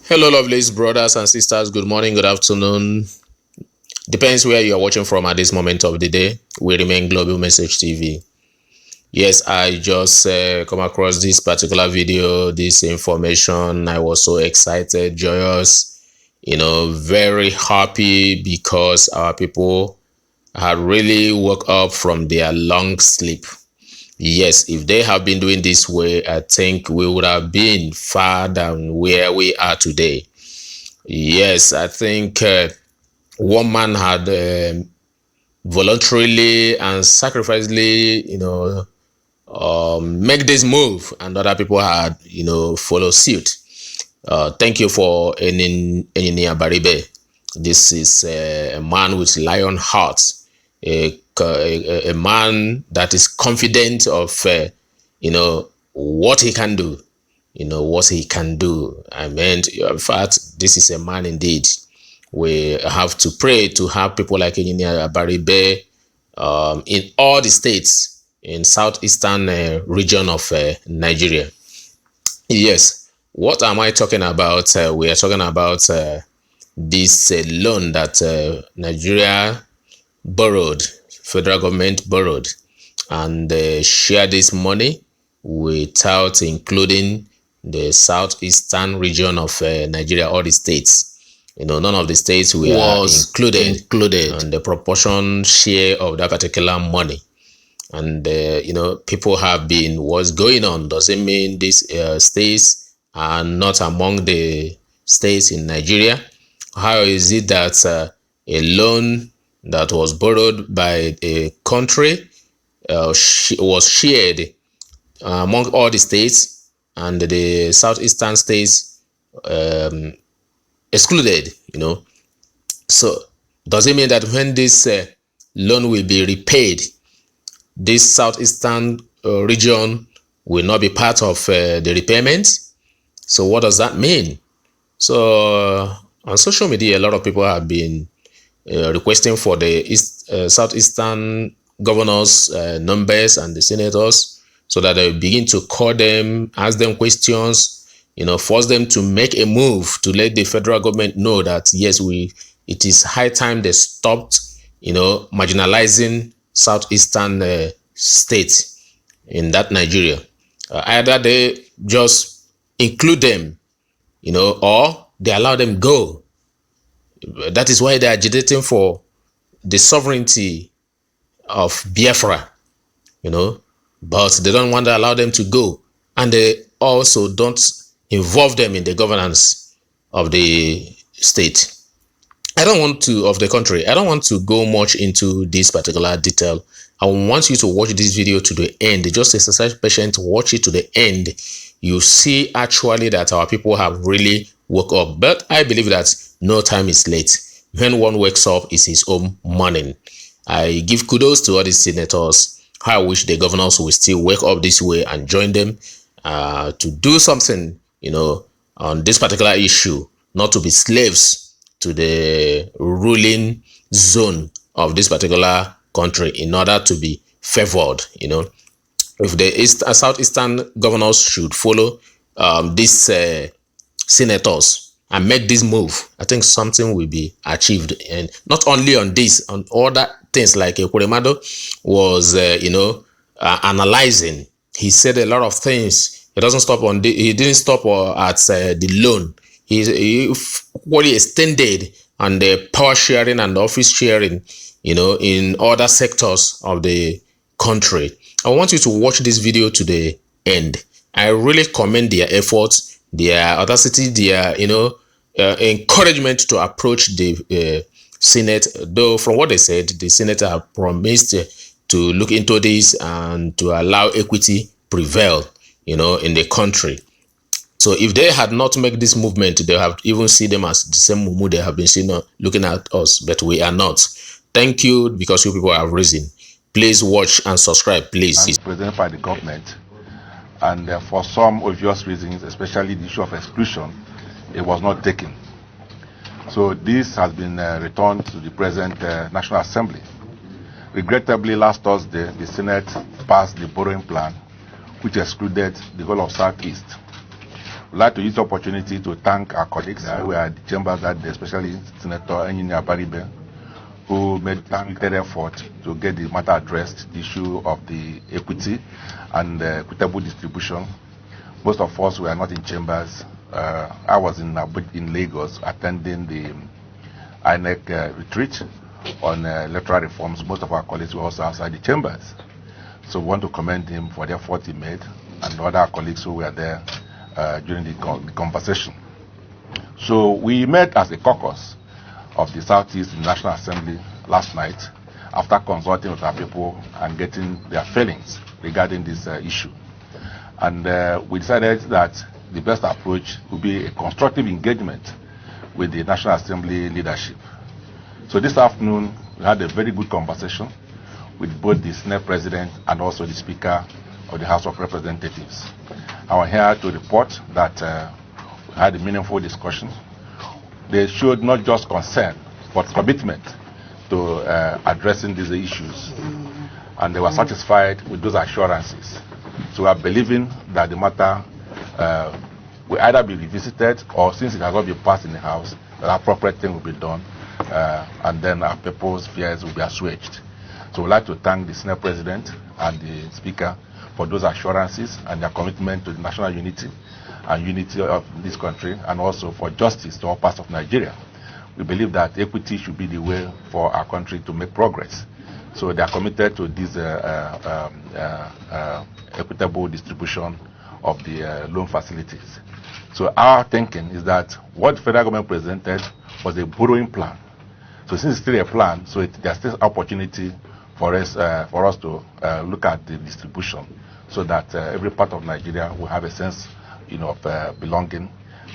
Hello, lovelies, brothers and sisters. Good morning, good afternoon. Depends where you are watching from at this moment of the day. We remain Global Message TV. Yes, I just come across this particular video, this information. I was so excited, joyous, very happy because our people had really woke up from their long sleep. Yes, if they have been doing this way, I think we would have been far than where we are today. Yes, I think one man had voluntarily and sacrificially, make this move, and other people had, follow suit. Thank you for Eninia Baribe. This is a man with lion heart, a man that is confident of, what he can do. What he can do. I mean, in fact, this is a man indeed. We have to pray to have people like Engineer Baribe in all the states in southeastern region of Nigeria. Yes, what am I talking about? We are talking about this loan that Nigeria borrowed, federal government borrowed, and share this money without including the southeastern region of Nigeria, all the states. None of the states were included on the proportion share of that particular money. And people have been, what's going on? Does it mean these states are not among the states in Nigeria? How is it that a loan that was borrowed by a country was shared among all the states, and the southeastern states excluded? So does it mean that when this loan will be repaid, this southeastern region will not be part of the repayment? So what does that mean? So on social media, a lot of people have been requesting for the southeastern governors numbers and the senators, so that they begin to call them, ask them questions, force them to make a move to let the federal government know that yes, it is high time they stopped marginalizing southeastern states in that Nigeria. Either they just include them, or they allow them go. That is why they are agitating for the sovereignty of Biafra, but they don't want to allow them to go, and they also don't involve them in the governance of the state. I don't want to go much into this particular detail. I want you to watch this video to the end. Just exercise patience, watch it to the end. You see actually that our people have really woke up. But I believe that no time is late. When one wakes up, it's his own morning. I give kudos to all these senators. I wish the governors will still wake up this way and join them to do something, on this particular issue, not to be slaves to the ruling zone of this particular country in order to be favored. If the southeastern governors should follow these senators and make this move, I think something will be achieved. And not only on this, on other things like Ekuremado was analyzing. He said a lot of things. He doesn't stop on he didn't stop at the loan. He fully extended on the power sharing and office sharing, in other sectors of the country. I want you to watch this video to the end. I really commend their efforts, their audacity, their encouragement to approach the Senate. Though from what they said, the Senate have promised to look into this and to allow equity prevail, in the country. So if they had not made this movement, they have even seen them as the same mumu they have been seen looking at us, but we are not. Thank you, because you people have risen. Please watch and subscribe, please. And presented by the government, and for some obvious reasons, especially the issue of exclusion, it was not taken. So this has been returned to the present National Assembly. Regrettably, last Thursday, the Senate passed the borrowing plan, which excluded the whole of Southeast. We'd like to use the opportunity to thank our colleagues who are at the chambers that day, especially Senator Engineer Baribe, who made a effort to get the matter addressed, the issue of the equity and equitable distribution. Most of us were not in chambers. I was in Lagos attending the INEC retreat on electoral reforms. Most of our colleagues were also outside the chambers. So we want to commend him for the effort he made and the other colleagues who were there during the conversation. So we met as a caucus of the Southeast National Assembly last night after consulting with our people and getting their feelings regarding this issue. And we decided that the best approach would be a constructive engagement with the National Assembly leadership. So this afternoon, we had a very good conversation with both the Senate President and also the Speaker of the House of Representatives. I am here to report that we had a meaningful discussion. They showed not just concern, but commitment to addressing these issues. And they were satisfied with those assurances. So we are believing that the matter will either be revisited or, since it has not been passed in the House, the appropriate thing will be done and then our people's fears will be assuaged. So we'd like to thank the Senate President and the Speaker for those assurances and their commitment to the national unity and unity of this country, and also for justice to all parts of Nigeria. We believe that equity should be the way for our country to make progress. So they are committed to this equitable distribution of the loan facilities. So our thinking is that what the federal government presented was a borrowing plan. So since it's still a plan, so there's still opportunity for us to look at the distribution, so that every part of Nigeria will have a sense, of belonging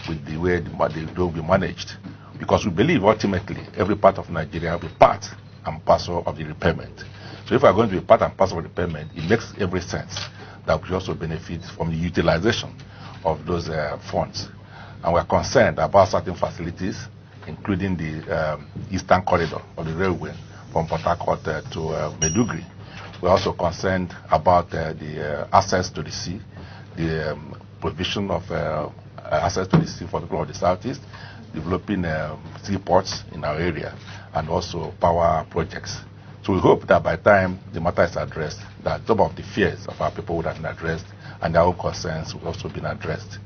with the way the loan will be managed. Because we believe ultimately every part of Nigeria will be part and parcel of the repayment. So if we are going to be part and parcel of the repayment, it makes every sense that we also benefit from the utilization of those funds. And we are concerned about certain facilities, including the eastern corridor of the railway from Port Harcourt to Maiduguri. We are also concerned about the access to the sea, the provision of access to the sea for the people of the Southeast, developing seaports in our area, and also power projects. So we hope that by the time the matter is addressed, that some of the fears of our people would have been addressed and their own concerns will also be addressed.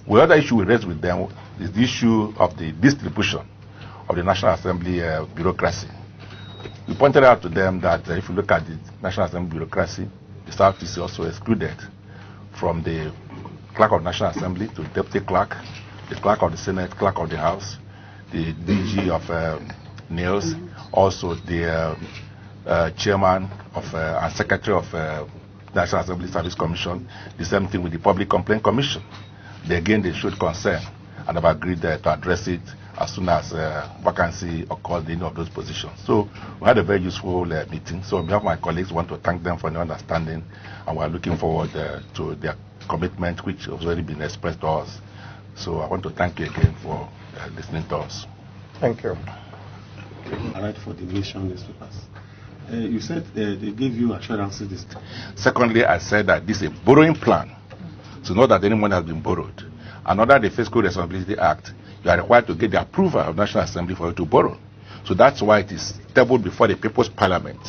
The other issue we raised with them is the issue of the distribution of the National Assembly bureaucracy. We pointed out to them that if you look at the National Assembly bureaucracy, the Southeast is also excluded from the clerk of the National Assembly to deputy clerk, the clerk of the Senate, clerk of the House, the DG of NAILS, also the chairman of and secretary of National Assembly Service Commission, the same thing with the Public Complaint Commission. Again, they showed concern and have agreed to address it as soon as vacancy occurs in any of those positions. So we had a very useful meeting. So on behalf of my colleagues, I want to thank them for their understanding, and we are looking forward to their commitment, which has already been expressed to us. So I want to thank you again for listening to us. Thank you. All right, for the nation newspapers. You said they gave you assurances. Secondly, I said that this is a borrowing plan. So not that any money has been borrowed. And under the Fiscal Responsibility Act, you are required to get the approval of the National Assembly for you to borrow. So that's why it is tabled before the People's Parliament,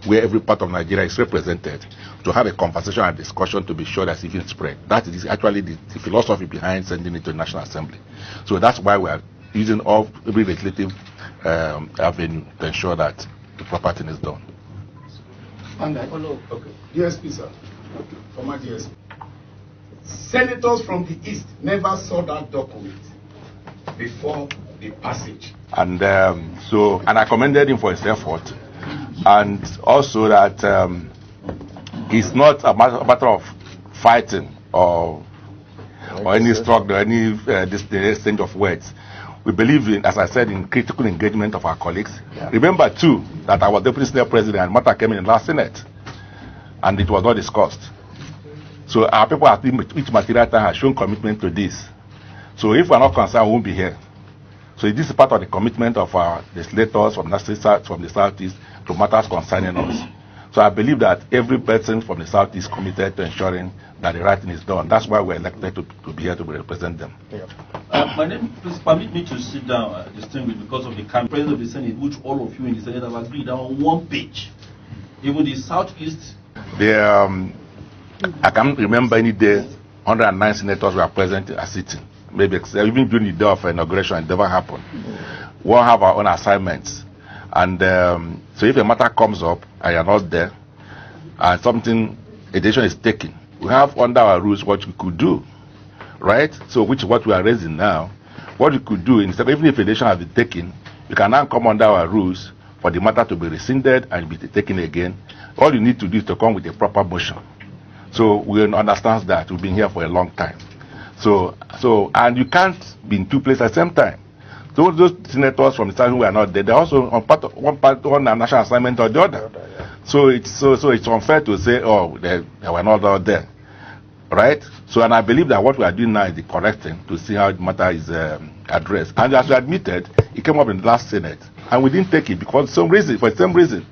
where every part of Nigeria is represented, to have a conversation and discussion to be sure that it's even spread. That is actually the philosophy behind sending it to the National Assembly. So that's why we are using every legislative avenue to ensure that the proper thing is done. And okay. DSP, sir. Former DSP. Senators from the East never saw that document before the passage. And and I commended him for his effort, and also that it's not a matter of fighting or any struggle, or any exchange of words. We believe in, as I said, in critical engagement of our colleagues. Yeah. Remember too that our Deputy Senate President and matter came in the last Senate, and it was not discussed. So our people at each material time have shown commitment to this. So if we're not concerned, we won't be here. So this is part of the commitment of our legislators from the Southeast to matters concerning us. So I believe that every person from the South is committed to ensuring that the right thing is done. That's why we're elected to be here to represent them. My name, please permit me to sit down, distinguished, because of the President of the Senate, which all of you in the Senate have agreed on one page. Even the Southeast. I can't remember any day 109 senators were present at sitting. Maybe even during the day of inauguration, it never happened. We'll have our own assignments. And so if a matter comes up and you're not there, and something, a decision is taken, we have under our rules what we could do, right? So which is what we are raising now. What we could do, instead, even if a decision has been taken, you can now come under our rules for the matter to be rescinded and be taken again. All you need to do is to come with a proper motion. So we understand that. We've been here for a long time. So and you can't be in two places at the same time. Those senators from the South who are not there, they're also on one national assignment or the other. So it's unfair to say, oh, they were not all there, right? So, and I believe that what we are doing now is the correct thing to see how the matter is addressed. And as we admitted, it came up in the last Senate, and we didn't take it because for the same reason.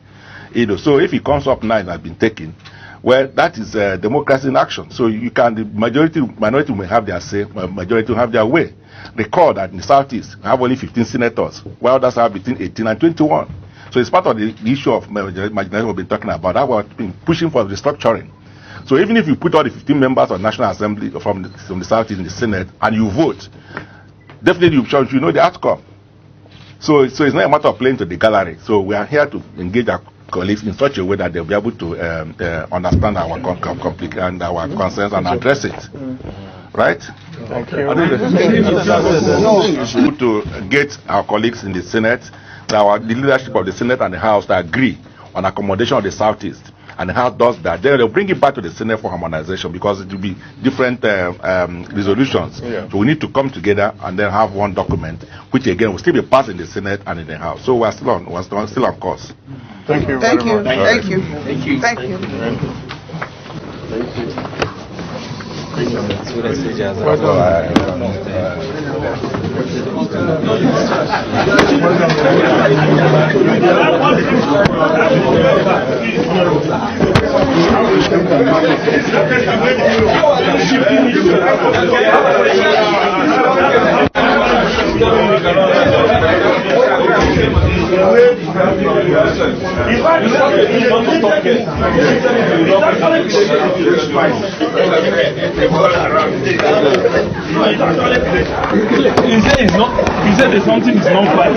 So if it comes up now and has been taken, well, that is democracy in action. So you can, the minority may have their say, majority will have their way. Recall that in the Southeast, we have only 15 senators, while others have between 18 and 21. So it's part of the issue of marginalization we've been talking about. That we've been pushing for restructuring. So even if you put all the 15 members of National Assembly from the Southeast in the Senate and you vote, definitely you know the outcome. So it's not a matter of playing to the gallery. So we are here to engage our colleagues in such a way that they'll be able to understand our conflict and our concerns and address it. Right? Thank you. To get our colleagues in the Senate, the leadership of the Senate and the House to agree on accommodation of the Southeast. And the House does that. Then they'll bring it back to the Senate for harmonization because it will be different resolutions. Yeah. So we need to come together and then have one document, which again will still be passed in the Senate and in the House. So we're still on course. Thank you. Thank you. Thank you. Thank you. Thank you. He said there's something is not right.